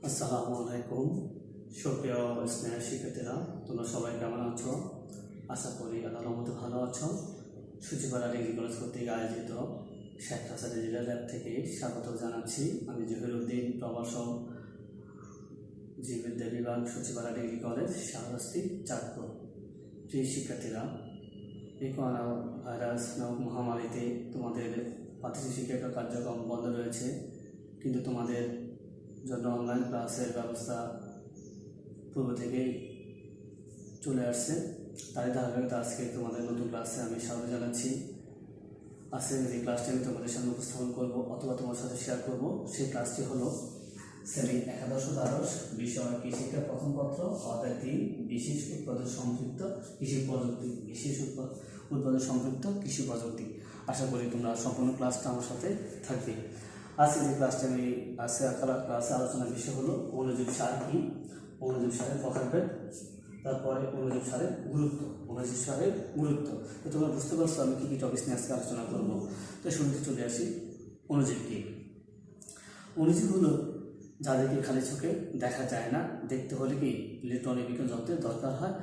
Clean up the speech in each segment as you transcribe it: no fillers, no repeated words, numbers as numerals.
আসসালামু আলাইকুম। সুপ্রিয় স্নেহ শিক্ষার্থীরা, তোমরা সবাই কেমন আছো? আশা করি আল্লাহর রহমতে ভালো আছো। সূচিপাড়া ডিগ্রি কলেজ কর্তৃক আয়োজিত শেখ হাসান ডিজিটাল ল্যাব থেকে স্বাগত জানাচ্ছি। আমি জহিরুদ্দিন, প্রভাষক, জীববিদ্যা বিভাগ, সূচিপাড়া ডিগ্রি কলেজ, শাহরাস্তি, চাঁদপুর। প্রিয় শিক্ষার্থীরা, এই করোনা ভাইরাস নামক মহামারীতে তোমাদের প্রাথমিক শিক্ষা কার্যক্রম বন্ধ রয়েছে, কিন্তু তোমাদের জন্য অনলাইন ক্লাসের ব্যবস্থা পূর্ব থেকেই চলে আসছে। তাই ধারাবাহিকতা আজকে তোমাদের নতুন ক্লাসে আমি স্বাগত জানাচ্ছি। আজকে যে ক্লাসটি আমি তোমাদের সামনে উপস্থাপন করবো অথবা তোমার সাথে শেয়ার করব, সেই ক্লাসটি হলো শ্রেণী একাদশ দ্বাদশ বিষয় কৃষিকা প্রথম পত্র অধ্যায় 3 বিশেষ উৎপাদন সম্পৃক্ত কৃষি প্রযুক্তি। বিশেষ উৎপাদন সম্পৃক্ত কৃষি প্রযুক্তি। আশা করি তোমরা সম্পূর্ণ ক্লাসটা আমার সাথে থাকবে। আজকে যে ক্লাসটা আমি ক্লাসে আলোচনার বিষয় হলো অণুজীব সার কি, অণুজীব সারের প্রকারভেদ, তারপরে অণুজীব সারের গুরুত্ব। অণুজীব সারের গুরুত্ব তো তোমরা বুঝতে পারছো আমি কী কী টপিক নিয়ে আজকে আলোচনা করবো। তো শুরুতে চলে আসি, অণুজীব কি? অণুজীব হলো যাদেরকে খালি চোখে দেখা যায় না, দেখতে হলে কি ইলেকট্রনিক বিজ্ঞান যন্ত্রের দরকার হয়,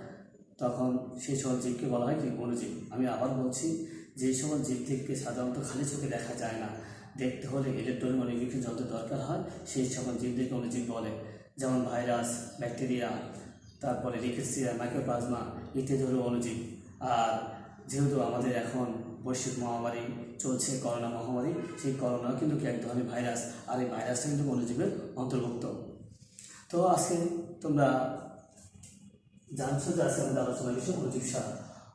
তখন সেই সকল জীবকে বলা হয় কি অণুজীব। আমি আবার বলছি, যে সকল জীবদেরকে সাধারণত খালি চোখে দেখা যায় না, দেখতে হলে ইলেকট্রনিক অণুবীক্ষণ যন্ত্রের দরকার হয়, সেই সকল জীবদেরকে অণুজীব বলে। যেমন ভাইরাস, ব্যাকটেরিয়া, তারপরে রিকেটসিয়া, মাইক্রোপ্লাজমা ইত্যাদি হলো অণুজীব। আর যেহেতু আমাদের এখন বৈশ্বিক মহামারী চলছে, করোনা মহামারী, সেই করোনা কিন্তু এক ধরনের ভাইরাস, আর এই ভাইরাসটা কিন্তু অণুজীবের অন্তর্ভুক্ত। তো আজকে তোমরা জানছো যে আজকে আমাদের আলোচনা বিষয় অণুজীব সার।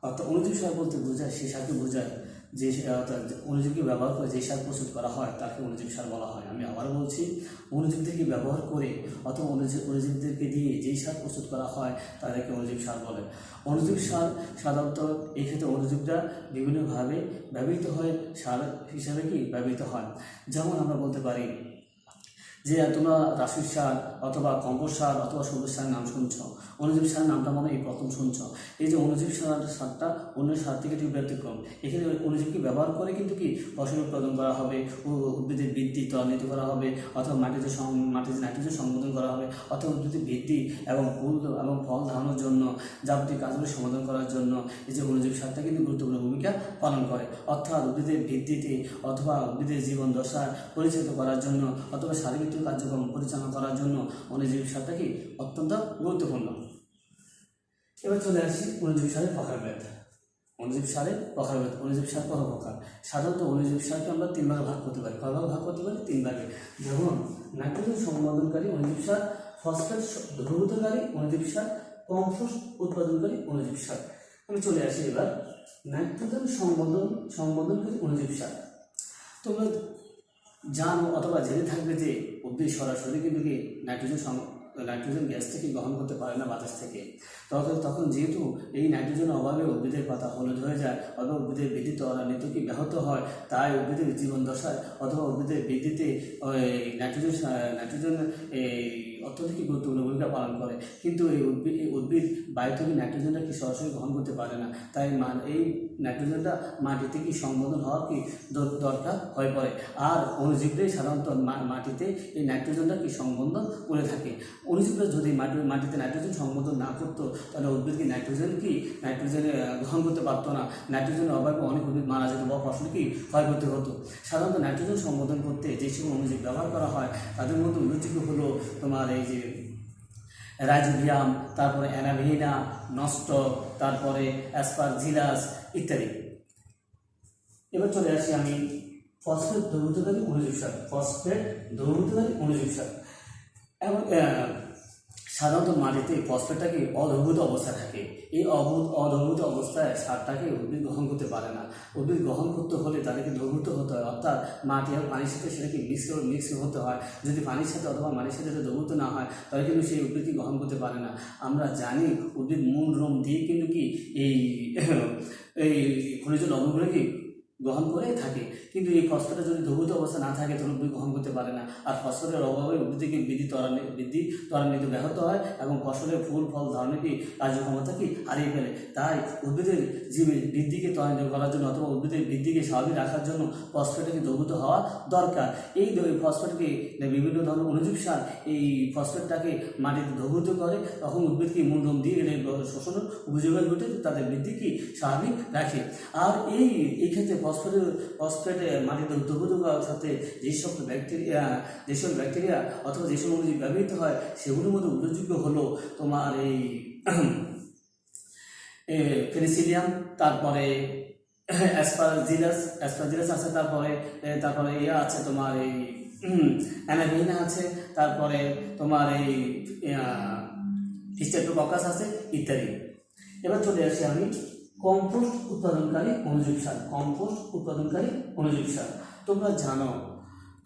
অর্থাৎ অণুজীব সার বলতে বোঝায় সেই সারকে বোঝায় যে অণুজীবকে ব্যবহার করে যে সার প্রস্তুত করা হয় তাকে অণুজীব সার বলা হয়। আমি আবার বলছি, অণুজীবদেরকে ব্যবহার করে অথবা অণুজীবদেরকে দিয়ে যেই সার প্রস্তুত করা হয় তাদেরকে অণুজীব সার বলে। অণুজীব সার সাধারণত এই ক্ষেত্রে অণুজীবরা বিভিন্নভাবে ব্যবহৃত হয়, সার হিসাবে কি ব্যবহৃত হয়। যেমন আমরা বলতে পারি যে তোমরা রাসায়নিক সার অথবা কম্পোস্ট সার অথবা সবুজ সার নাম শুনছ, অণুজীব সার নামটা মনে এই প্রথম শুনছ। এই যে অণুজীব সারটা অন্য সার থেকে একটি ব্যতিক্রম। এখানে অণুজীবকে ব্যবহার করে কিন্তু কি ফসল উৎপাদন করা হবে, উদ্ভিদের বৃদ্ধি ত্বরান্বিত করা হবে, অথবা মাটিতে নাইট্রোজেন সংবোধন করা হবে, অথবা উদ্ভিদের বৃদ্ধি এবং ফুল এবং ফল ধারণের জন্য যাবতীয় কাজগুলো সমাধান করার জন্য এই যে অণুজীব সারটা কিন্তু গুরুত্বপূর্ণ ভূমিকা পালন করে। অর্থাৎ উদ্ভিদের বৃদ্ধিতে অথবা উদ্ভিদের জীবন দশা পরিচালিত করার জন্য অথবা শারীরিক কার্যক্রম পরিচালনা করার জন্য অণুজীব সারটা কি অত্যন্ত গুরুত্বপূর্ণ। এবার চলে আসি অণুজীব সারের প্রকারভেদ। অণুজীব সারের প্রকারভেদ। অণুজীব সার কত প্রকার? সাধারণত অণুজীব সারকে আমরা 3 ভাগে ভাগ করতে পারি। কয় ভাগে ভাগ করতে পারি? 3 ভাগে। যেমন নাইট্রোজেন সংবন্ধনকারী অণুজীব সার, ফসফেট দ্রবীভূতকারী অণুজীব সার, কম্পোস্ট উৎপাদনকারী অণুজীব সার। আমি চলে আসি এবার নাইট্রোজেন সংবন্ধনকারী অণুজীব সার। তোমরা জানো অথবা জেনে থাকবে যে উদ্ভিদ সরাসরি কিন্তু কি নাইট্রোজেন গ্যাসটাকে গ্রহণ করতে পারে না বাতাস থেকে। তখন যেহেতু এই নাইট্রোজেনের অভাবে উদ্ভিদের পাতা হলুদ হয়ে যায় অথবা উদ্ভিদের বৃদ্ধি ত্বরান্বিত কি ব্যাহত হয়, তাই উদ্ভিদের জীবন দশায় অথবা উদ্ভিদের বৃদ্ধিতে নাইট্রোজেন অত্যধিক গুরুত্বপূর্ণ ভূমিকা পালন করে। কিন্তু এই উদ্ভিদ বায়ু থেকে নাইট্রোজেনটা কি সরাসরি গ্রহণ করতে পারে না, তাই এই নাইট্রোজেনটা মাটিতে কি সংবন্ধন হওয়ার কি দরকার হয়ে পড়ে। আর অণুজীবরাই সাধারণত মাটিতে এই নাইট্রোজেনটা কি সংবন্ধন করে থাকে। অণুজীবরা যদি মাটিতে নাইট্রোজেন সংবন্ধন না করতো, তাহলে উদ্ভিদ কি নাইট্রোজেন গ্রহণ করতে পারতো না। নাইট্রোজেনের অভাবে অনেক উদ্ভিদ মারা যেত বা ফসল কি ক্ষয় করতে হতো। সাধারণত নাইট্রোজেন সংবন্ধন করতে যে সকল অণুজীব ব্যবহার করা হয় তাদের মধ্যে উল্লেখযোগ্য হলো তোমার এই যে রাইজোবিয়াম, তারপরে অ্যানাভিনা, নস্টক, তারপরে অ্যাসপারজিলাস ইত্যাদি। এবার চলে আসি আমি ফসফেট দ্রবীভূতকারী অণুজীব সার। ফসফেট দ্রবীভূতকারী অণুজীব সার এবং সাধারণত মাটিতে ফসফেটটাকে অদ্রবীভূত অবস্থায় থাকে। এই অদ্রবীভূত অবস্থায় সারটাকে উদ্ভিদ গ্রহণ করতে পারে না। উদ্ভিদ গ্রহণ করতে হলে তাদেরকে দ্রবীভূত হতে হয়, অর্থাৎ মাটি আর পানির সাথে সেটাকে মিক্স হতে হয়। যদি পানির সাথে অথবা মাটির সাথে দ্রবীভূত না হয় তাহলে কিন্তু সেই উদ্ভিদকে গ্রহণ করতে পারে না। আমরা জানি উদ্ভিদ মূল রোম দিয়ে কিন্তু কি এই খনিজ লবণগুলো কি গ্রহণ করে থাকে। কিন্তু এই ফসফেটের যদি দ্রবীভূত অবস্থা না থাকে তাহলে উদ্ভিদ গ্রহণ করতে পারে না। আর ফসফেটের অভাবে উদ্ভিদকে বৃদ্ধি ত্বরান্বিত ব্যাহত হয় এবং ফসলের ফুল ফল ধারণের কার্যক্ষমতা হারিয়ে ফেলে। তাই উদ্ভিদের বৃদ্ধিকে ত্বরান্বিত করার জন্য অথবা উদ্ভিদের বৃদ্ধিকে স্বাভাবিক রাখার জন্য ফসফেটকে দ্রবীভূত হওয়া দরকার। এই ফসফেটকে বিভিন্ন ধরনের অনুজীব সার এই ফসফেটটাকে মাটিতে দ্রবীভূত করে, তখন উদ্ভিদকে মূলধন দিয়ে শোষণ উপযোগী ঘটে তাদের বৃদ্ধিকে স্বাভাবিক রাখে। আর এই ক্ষেত্রে ফসফেট মাটিতে দ্রবীভূত করার সাথে যেসব ব্যাকটেরিয়া অথবা যেসব অনুজীব ব্যবহৃত হয় সেগুলোর মধ্যে উল্লেখযোগ্য হলো তোমার এই পেনিসিলিয়াম, তারপরে অ্যাসপারজিলাস আছে, তারপরে আছে তোমার এই অ্যানাভিনা আছে, তারপরে তোমার এই স্টেপ্টোকক্কাস আছে ইত্যাদি। এবার চলে আসি আমি কম্পোস্ট উৎপাদনকারী অনুজীব সার। তোমরা জানো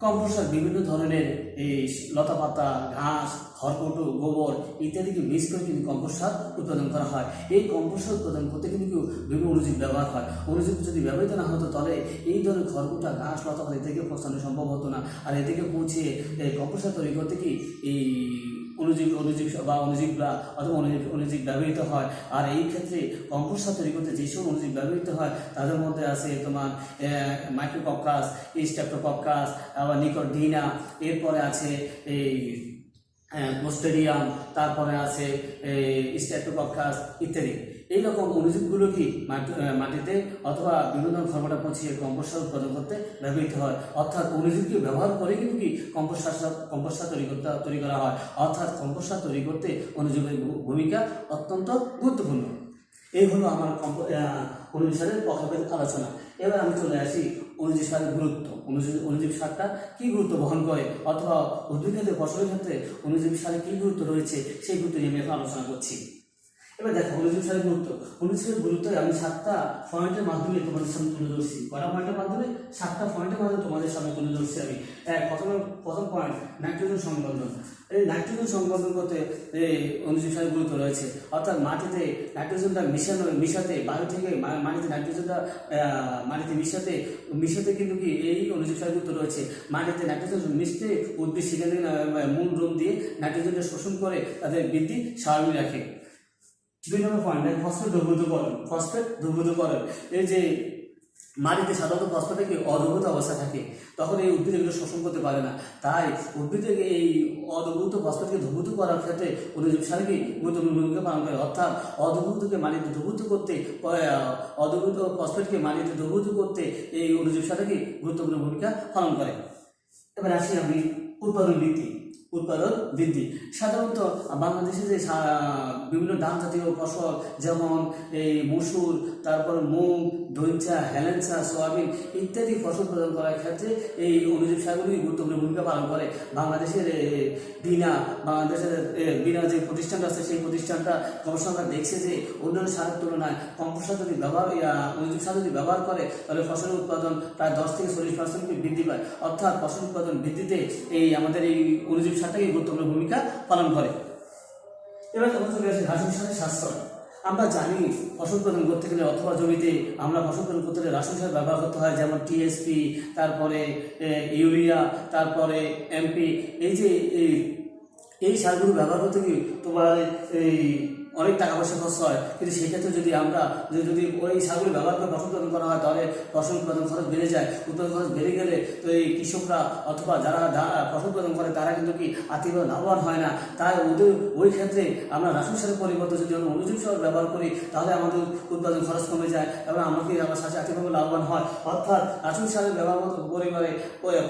কম্পোস্ট সার বিভিন্ন ধরনের এই লতাপাতা, ঘাস, খড়কুটো, গোবর ইত্যাদিকে মিক্স করে কিন্তু কম্পোস্ট সার উৎপাদন করা হয়। এই কম্পোস্ট সার উৎপাদন করতে কিন্তু বিভিন্ন অনুজীব ব্যবহার হয়। অনুজীব যদি ব্যবহৃত না হতো তাহলে এই ধরনের খড়কুটা, ঘাস, লতাপাতা এদিকে পৌঁছানো সম্ভব হতো না। আর এদিকে পৌঁছিয়ে কম্পোস্ট সার তৈরি করতে এই অনুজীব অথবা অনুজীব ব্যবহৃত হয়। আর এই ক্ষেত্রে কম্পোস্ট সার তৈরি করতে যেসব অনুজীব ব্যবহৃত হয় তাদের মধ্যে আছে তোমার মাইক্রোকক্কাস, স্ট্রেপ্টোকক্কাস, আবার নিকোটিনা, এরপরে আছে এই ক্লোস্ট্রিডিয়াম, তারপরে আছে স্ট্রেপ্টোকক্কাস ইত্যাদি। এইরকম অনুজীবগুলো মাটিতে অথবা বিভিন্ন ধর্মটা পৌঁছিয়ে কম্পোস্ট সার উৎপাদন করতে ব্যবহৃত হয়। অর্থাৎ অনুজীবকে ব্যবহার করে কিন্তু কম্পোস্ট সার তৈরি করা হয়। অর্থাৎ কম্পোস্ট সার তৈরি করতে অনুজীবের ভূমিকা অত্যন্ত গুরুত্বপূর্ণ। এই হলো আমার অনুজীব সারের প্রভাবের আলোচনা। এবার আমি চলে আসি অনুজীব সারের গুরুত্ব। অনুজীব সারটা কী গুরুত্ব বহন করে অথবা উদ্ভিদ ক্ষেত্রে, ফসলের ক্ষেত্রে অনুজীব সারের কী গুরুত্ব রয়েছে সেই গুরুত্ব নিয়ে আমি এখন আলোচনা করছি। এবার দেখো অনুজীব সারের গুরুত্ব আমি 7টা পয়েন্টের মাধ্যমে তোমাদের সামনে তুলে ধরছি। কটা পয়েন্টের মাধ্যমে? 7টা পয়েন্টের মাধ্যমে তোমাদের সামনে তুলে ধরছি আমি। প্রথম পয়েন্ট নাইট্রোজেন সংবন্ধন। এই নাইট্রোজেন সংবন্ধন করতে এই অনুজীব সারের গুরুত্ব রয়েছে। অর্থাৎ মাটিতে নাইট্রোজেনটা মিশাতে বায়ু থেকে মাটিতে নাইট্রোজেনটা মিশাতে কিন্তু এই অনুজীব সারের গুরুত্ব রয়েছে। মাটিতে নাইট্রোজেন মিশতে উদ্ভিদ সেখান থেকে মূল রোম দিয়ে নাইট্রোজেনটা শোষণ করে তাদের বৃদ্ধি স্বাভাবিক রাখে। 2 নম্বর পয়েন্ট ফসফেট দ্রবীভূতকরণ। এই যে মাটিতে সাধারণত ফসফেটে অদ্রবীভূত অবস্থা থাকে, তখন এই উদ্ভিদ এগুলো শোষণ করতে পারে না। তাই উদ্ভিদকে এই অদ্রবীভূত ফসফেটকে দ্রবীভূত করার ক্ষেত্রে অনুজীব সার গুরুত্বপূর্ণ ভূমিকা পালন করে। অর্থাৎ অদ্রবীভূতকে মাটিতে দ্রবীভূত করতে অদ্রবীভূত ফসফেটকে মাটিতে দ্রবীভূত করতে এই অনুজীব সারকে গুরুত্বপূর্ণ ভূমিকা পালন করে। এবার আসি আমি উৎপাদন বৃদ্ধি। সাধারণত বাংলাদেশে যে বিভিন্ন ধান জাতীয় ফসল যেমন এই মসুর, তারপর মুগ, ধৈঞ্চা, হেলেঞ্চা, সোয়াবিন ইত্যাদি ফসল উৎপাদন করার ক্ষেত্রে এই অনুজীব সারগুলি গুরুত্বপূর্ণ ভূমিকা পালন করে। বাংলাদেশের বিনা যে প্রতিষ্ঠানটা আছে সেই প্রতিষ্ঠানটা গবেষণা দেখছে যে অন্যান্য সারের তুলনায় কম্পোস্ট সার যদি অনুজীব সার যদি ব্যবহার করে তাহলে ফসলের উৎপাদন প্রায় 10 থেকে 40% বৃদ্ধি পায়। অর্থাৎ ফসল উৎপাদন বৃদ্ধিতে আমাদের এই অনুজীব সারটাকে গুরুত্বপূর্ণ ভূমিকা পালন করে। এবার আমরা চলে আসি রাসায়নিক সারের সাশ্রয়। আমরা জানি ফসল উৎপাদন করতে গেলে অথবা জমিতে আমরা ফসল উৎপাদন করতে গেলে রাসায়নিক সার ব্যবহার করতে হয়, যেমন টিএসপি, তারপরে ইউরিয়া, তারপরে এমপি। এই সারগুলো ব্যবহার করতে গিয়ে তোমার অনেক টাকা পয়সা খরচ হয়। কিন্তু সেক্ষেত্রে যদি ওই সারগুলো ব্যবহার করে ফসল উৎপাদন করা হয় তাহলে ফসল উৎপাদন খরচ বেড়ে যায়। উৎপাদন খরচ বেড়ে গেলে তো এই কৃষকরা অথবা যারা ফসল উৎপাদন করে তারা কিন্তু আর্থিকভাবে লাভবান হয় না। তাই ওই ক্ষেত্রে আমরা রাসায়নিক সারের পরিবর্তে যদি আমরা অনুজীব সার ব্যবহার করি তাহলে আমাদের উৎপাদন খরচ কমে যায় এবং আমার সাথে আর্থিকভাবে লাভবান হয়। অর্থাৎ রাসায়নিক সারের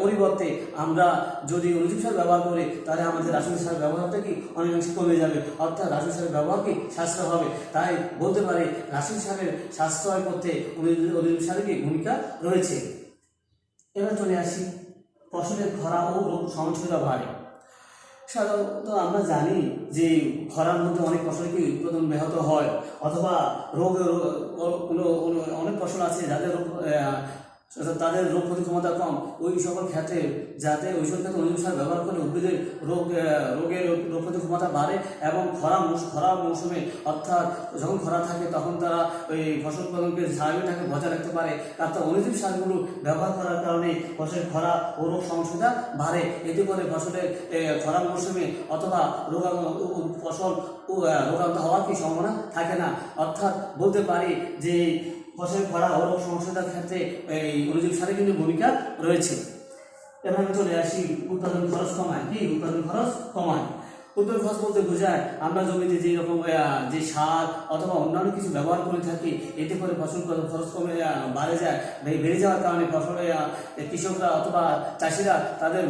পরিবর্তে আমরা যদি অনুজীব সার ব্যবহার করি তাহলে আমাদের রাসায়নিক সার ব্যবহারটা অনেকাংশে কমে যাবে। অর্থাৎ রাসায়নিক সারের ব্যবহার সাশ্রয় হবে। তাই বলতে পারে রাসায়নিক সারের সাশ্রয় করতে অনুজীব সারের ভূমিকা রয়েছে। এবার চলে আসি ফসলের খরা ও রোগ সহনশীলতা বাড়ে। সাধারণত আমরা জানি যে খরার মধ্যে অনেক ফসলের উৎপাদন ব্যাহত হয় অথবা অনেক ফসল আছে যাদের তাদের রোগ প্রতিক্ষমতা কম, ওই সকল ক্ষেত্রে যাতে ওই সকল ক্ষেত্রে অনুজীব সার ব্যবহার করে উদ্ভিদের রোগের রোগ প্রতিক্ষমতা বাড়ে এবং খরা মৌসুমে অর্থাৎ যখন খরা থাকে তখন তারা ওই ফসল উৎপাদনকে স্বাভাবিকভাবে বজায় রাখতে পারে। তার অনুজীব সারগুলো ব্যবহার করার কারণে ফসলের খরা ও রোগ সহনশীলতা বাড়ে। এতে করে ফসলের খরা মৌসুমে অথবা ফসল রোগাক্রান্ত হওয়ার কি সম্ভাবনা থাকে না। অর্থাৎ বলতে পারি যে ফসলের খরা ও রোগ সহনশীলতার ক্ষেত্রে এই অনুজীব সারের কিন্তু ভূমিকা রয়েছে। এবার আমি চলে আসি উৎপাদন খরচ কমায়। কি উৎপাদন খরচ কমায়? উৎপাদন খরচ বলতে বোঝায় আমরা জমিতে যে রকম যে সার অথবা অন্যান্য কিছু ব্যবহার করে থাকি, এতে করে ফসল খরচ কমে বেড়ে যাওয়ার কারণে ফসলে কৃষকরা অথবা চাষিরা তাদের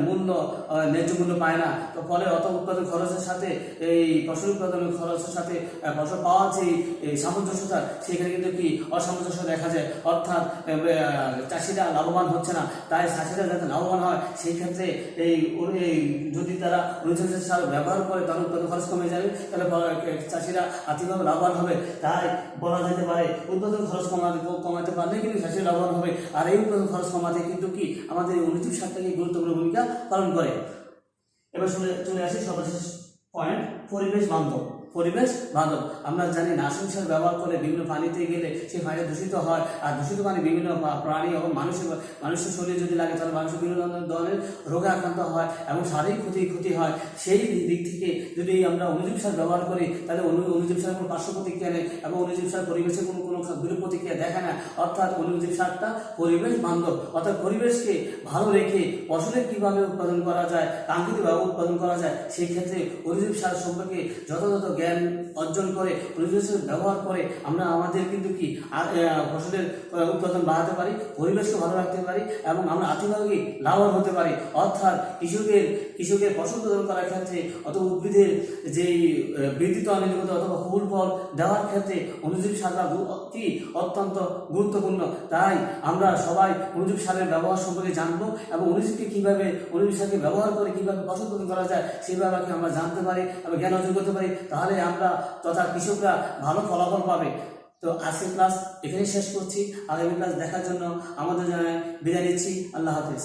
ন্যায্য মূল্য পায় না। তো ফলে উৎপাদন খরচের সাথে এই ফসল উৎপাদনের খরচের সাথে ফসল পাওয়ার যে সামঞ্জস্যতা, সেখানে কিন্তু কি অসামঞ্জস্য দেখা যায়। অর্থাৎ চাষিরা লাভবান হচ্ছে না। তাই চাষিরা যাতে লাভবান হয় সেই ক্ষেত্রে যদি তারা অনুজীব সার ব্যবহার করে তাহলে উৎপাদন খরচ কমে যাবে, তাহলে চাষিরা আর্থিকভাবে লাভবান হবে। তাই বলা যেতে পারে উৎপাদন খরচ কমাতে পারলে কিন্তু চাষিরা লাভবান হবে। আর এই উৎপাদন খরচ কমাতে কিন্তু কি আমাদের অনুজীব সারটাকে গুরুত্বপূর্ণ ভূমিকা পালন করে। এবার চলে আসি সর্বশেষ পয়েন্ট, পরিবেশ বান্ধব। পরিবেশ বান্ধব আমরা জানি রাসায়নিক সার ব্যবহার করে বিভিন্ন পানিতে গেলে সেই পানি দূষিত হয়, আর দূষিত পানি বিভিন্ন প্রাণী এবং মানুষের শরীরে যদি লাগে তাহলে মানুষের বিভিন্ন ধরনের রোগে আক্রান্ত হয় এবং শারীরিক ক্ষতি হয়। সেই দিক থেকে যদি আমরা অনুজীব সার ব্যবহার করি তাহলে অনুজীব সারের কোনো পার্শ্ব প্রতিক্রিয়া নেই এবং অনুজীব সার পরিবেশের কোনো বিরূপ প্রতিক্রিয়া দেখায় না। অর্থাৎ অনুজীব সারটা পরিবেশ বান্ধব, অর্থাৎ পরিবেশকে ভালো রেখে ফসলের কীভাবে উৎপাদন করা যায়, কাঙ্ক্ষিতভাবে উৎপাদন করা যায়, সেই ক্ষেত্রে অনুজীব সার সম্পর্কে যথাযথ জ্ঞান অর্জন করে অনুজীব সার ব্যবহার করে আমরা আমাদের কিন্তু কি ফসলের উৎপাদন বাড়াতে পারি, পরিবেশকে ভালো রাখতে পারি এবং আমরা আর্থিকভাবে লাভবান হতে পারি। অর্থাৎ কৃষকের ফসল উৎপাদন করার ক্ষেত্রে অথবা উদ্ভিদের যেই বৃদ্ধিত অনিয়মিত অথবা ফুল ফল দেওয়ার ক্ষেত্রে অনুজীব সারটা কি অত্যন্ত গুরুত্বপূর্ণ। তাই আমরা সবাই অনুজীব সারের ব্যবহার সম্পর্কে জানবো এবং অনুজীব সারকে ব্যবহার করে কীভাবে ফসল উৎপাদন করা যায় সেইভাবে আমরা জানতে পারি এবং জ্ঞান অর্জন করতে পারি। তাহলে আমরা তথা কৃষকরা ভালো ফলাফল পাবে। তো আজকের ক্লাস এখানে শেষ করছি। আগামী ক্লাস দেখার জন্য আমাদের বিদায় নিচ্ছি। আল্লাহ হাফেজ।